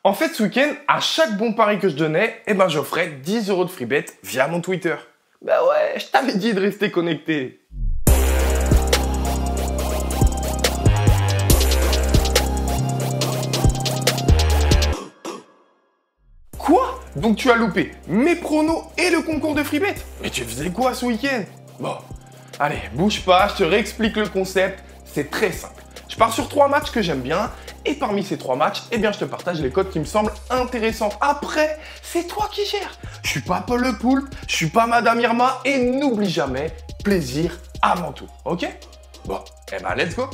En fait, ce week-end, à chaque bon pari que je donnais, j'offrais 10 € de free bet via mon Twitter. Bah ouais, je t'avais dit de rester connecté. Quoi? Donc tu as loupé mes pronos et le concours de free bet? Mais tu faisais quoi ce week-end? Bon, allez, bouge pas, je te réexplique le concept, c'est très simple. Je pars sur 3 matchs que j'aime bien et parmi ces 3 matchs, je te partage les codes qui me semblent intéressants. Après, c'est toi qui gères. Je suis pas Paul Le Poulpe, je suis pas Madame Irma et n'oublie jamais, plaisir avant tout, ok? Bon, let's go.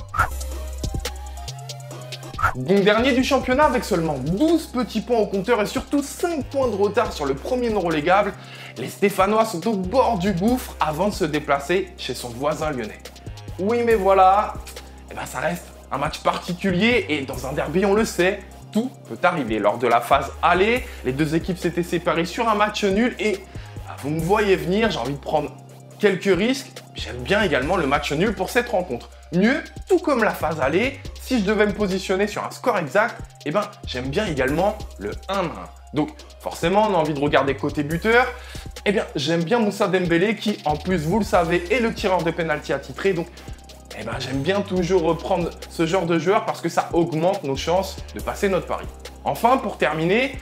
Donc dernier du championnat avec seulement 12 petits points au compteur et surtout 5 points de retard sur le premier non relégable, les Stéphanois sont au bord du gouffre avant de se déplacer chez son voisin lyonnais. Oui mais voilà, ça reste un match particulier et dans un derby on le sait, tout peut arriver. Lors de la phase aller, les deux équipes s'étaient séparées sur un match nul et vous me voyez venir, j'ai envie de prendre quelques risques. J'aime bien également le match nul pour cette rencontre. Mieux, tout comme la phase aller, si je devais me positionner sur un score exact, j'aime bien également le 1-1. Donc forcément, on a envie de regarder côté buteur. J'aime bien Moussa Dembélé qui, en plus, vous le savez, est le tireur de pénalty attitré. Donc j'aime bien toujours reprendre ce genre de joueur parce que ça augmente nos chances de passer notre pari. Enfin, pour terminer,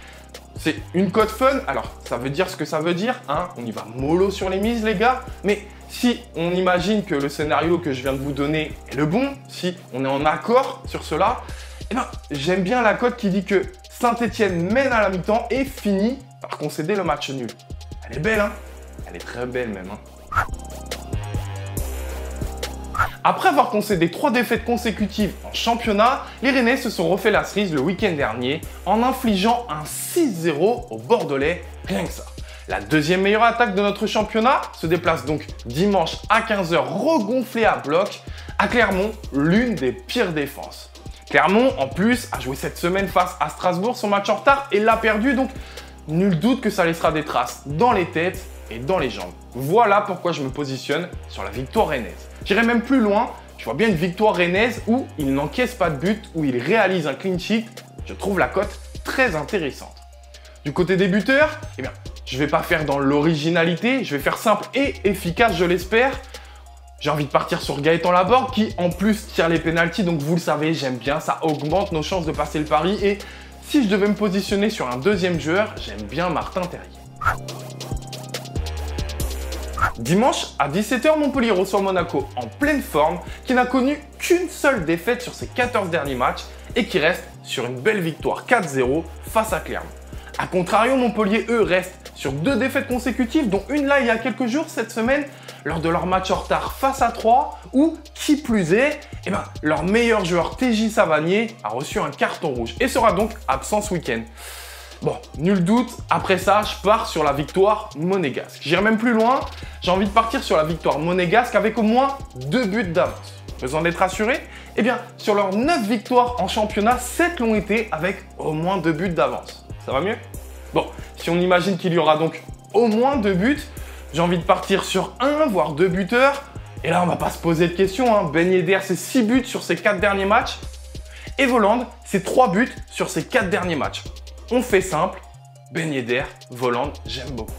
c'est une cote fun. Alors, ça veut dire ce que ça veut dire, hein. On y va mollo sur les mises, les gars. Mais si on imagine que le scénario que je viens de vous donner est le bon, si on est en accord sur cela, j'aime bien la cote qui dit que Saint-Etienne mène à la mi-temps et finit par concéder le match nul. Elle est belle, hein? Elle est très belle même, hein. Après avoir concédé 3 défaites consécutives en championnat, les Rennais se sont refait la cerise le week-end dernier en infligeant un 6-0 aux Bordelais, rien que ça. La deuxième meilleure attaque de notre championnat se déplace donc dimanche à 15 h regonflée à bloc à Clermont, l'une des pires défenses. Clermont, en plus, a joué cette semaine face à Strasbourg son match en retard et l'a perdu, donc nul doute que ça laissera des traces dans les têtes et dans les jambes. Voilà pourquoi je me positionne sur la victoire rennaise. J'irai même plus loin, je vois bien une victoire rennaise où il n'encaisse pas de but, où il réalise un clean sheet. Je trouve la cote très intéressante. Du côté des buteurs, je ne vais pas faire dans l'originalité, je vais faire simple et efficace, je l'espère. J'ai envie de partir sur Gaëtan Laborde qui en plus tire les pénaltys, donc vous le savez, j'aime bien, ça augmente nos chances de passer le pari. Et si je devais me positionner sur un deuxième joueur, j'aime bien Martin Terrier. Dimanche, à 17 h, Montpellier reçoit Monaco en pleine forme, qui n'a connu qu'une seule défaite sur ses 14 derniers matchs et qui reste sur une belle victoire 4-0 face à Clermont. A contrario, Montpellier, eux, restent sur 2 défaites consécutives, dont une là il y a quelques jours cette semaine, lors de leur match en retard face à 3, où, qui plus est, leur meilleur joueur TJ Savanier a reçu un carton rouge et sera donc absent ce week-end. Bon, nul doute, après ça, je pars sur la victoire monégasque. J'irai même plus loin, j'ai envie de partir sur la victoire monégasque avec au moins 2 buts d'avance. Besoin d'être rassuré? Sur leurs 9 victoires en championnat, 7 l'ont été avec au moins 2 buts d'avance. Ça va mieux? Bon, si on imagine qu'il y aura donc au moins 2 buts, j'ai envie de partir sur 1 voire 2 buteurs. Et là, on va pas se poser de questions, hein. Ben Yedder, c'est 6 buts sur ses 4 derniers matchs. Et Volland, c'est 3 buts sur ses 4 derniers matchs. On fait simple, Ben Yedder, Volland, j'aime beaucoup.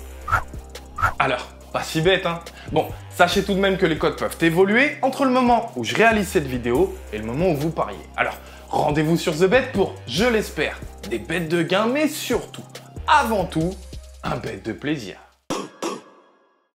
Alors, pas si bête, hein. Bon, sachez tout de même que les codes peuvent évoluer entre le moment où je réalise cette vidéo et le moment où vous pariez. Alors, rendez-vous sur TheBet pour, je l'espère, des bêtes de gain, mais surtout, avant tout, un bet de plaisir.